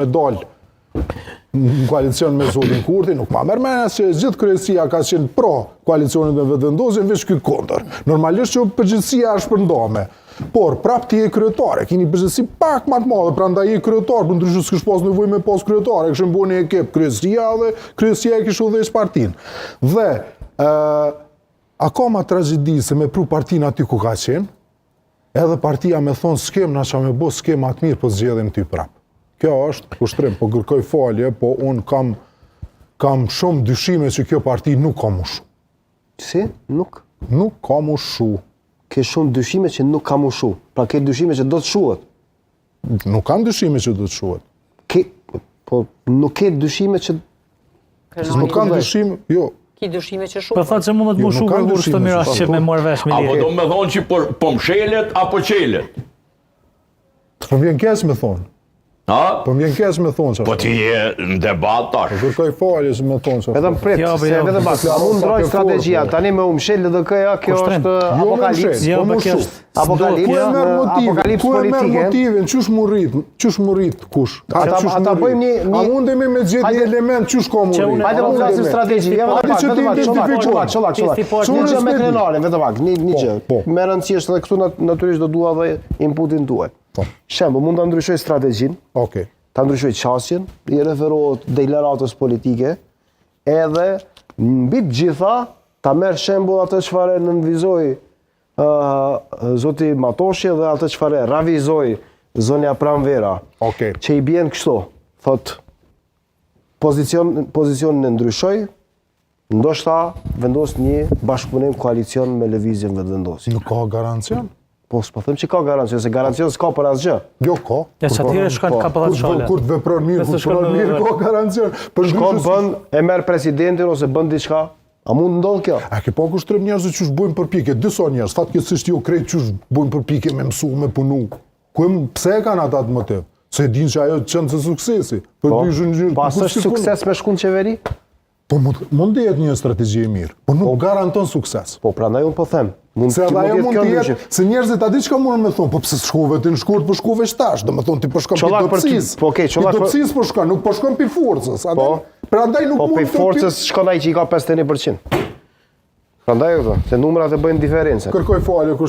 me dalë në koalicion me zotin Kurti, nuk ma mërmenes që gjithë kryesia ka qenë pro koalicionit me vetëvendosjen, veç ky kondër. Normalisht që përgjithësia është përndame. Por, prap ti e kryetare, kini përgjithësi pak ma të madhe, pra nda i kryetare, për ndryshë s'kësh pas nevoj me pas kryetare, këshën bo një ekip kryesia dhe kryesia e kishë udhëheq partin. Dhe, a ka ma tragedi se me pru partin aty ku ka qenë, edhe partia me thonë s'kem na qa me bo s'kem atë mirë, po zgjedhim ty prap. Kjo është ushtrim, po kërkoj falje, po unë kam shumë dyshime që kjo parti nuk ka mushu. Si? Nuk? Nuk ka mushu. Ke shumë dyshime që nuk ka mushu. Pra ke dyshime që do të shuhet. Nuk kam dyshime që do të shuhet. Po nuk ke dyshime që... Nuk kam dyshime, jo. Ki dyshime që shumë. Po thotë që mund të mushu për kur të mira që me morë vesh me Apo lirë. do me thonë që po mshelet apo qelet? Po m'vjen keq me thonë. Ha? Po m'vjen keq me thonë që. Po ti je në debat tash. Po kërkoj falje që me thonë që. Vetëm prit, Jo, se jo. vetëm bak. A mund ndroj strategjia, tani me umshel dhe këja, kjo Ushtrim. është apokalips. Jo, po po mushu. kjo është... Apokalips, Ku e merr motivin? apokalips Ku e merr politike. motivin? Çush mu rrit kush? Ata bëjmë një... A mundemi me gjetë një element çush ka mu rrit? Hajde po flasim strategji, ja Hajde që ti identifikoj. Një gjë me krenarin, vetëm bak, një gjë. Po. Me rëndësi është dhe këtu natyrisht do dua dhe inputin tuaj. Po. Shembull, mund ta ndryshoj strategjin, Okej. ta ndryshoj qasjen, i referohet deklaratës politike, edhe mbi të gjitha ta merr shembull atë çfarë nënvizoi zoti Matoshi dhe atë çfarë ravizoi zonja Pranvera. Okej. Që i bjen kështu, thot pozicionin e ndryshoj, ndoshta vendos një bashkëpunim koalicion me lëvizjen vetëvendosje. Nuk ka garancion? Po s'po them që ka garancion, se garancion s'ka për asgjë. Jo, ka. Ja që atyre shkon ka për atë shole. Kur të vepron mirë, Nëse kur të shkon vepron me mirë, ka garancion. Për Shkon bën, e merr presidentin ose bën diçka. A mund ndodh kjo? A ke pa kushtrim njerëz që bujnë përpjekje, disa njerëz, fatkeqësisht jo krejt që bujnë përpjekje me mësu, me punu. Pse e kanë ata atë motiv? Se e dinë që ajo çon se suksesi. Po është sukses me shkuën qeveri? Po mund të jetë një strategji e mirë, por nuk garanton sukses. Po prandaj unë po them. Se edhe ajo mund të jetë, se njerëzit a di çka mundën me thonë, po pse shkove ti në shkurt, po shkove shtash, domethënë ti po shkon pi dobësis. Po okej, pi dobësis po shkon, nuk po shkon pi forcës. Prandaj nuk mund të... Po pi forcës shkon ai që i ka 51%. Prandaj se numrat e bëjnë diferencën. Kërkoj falje kusht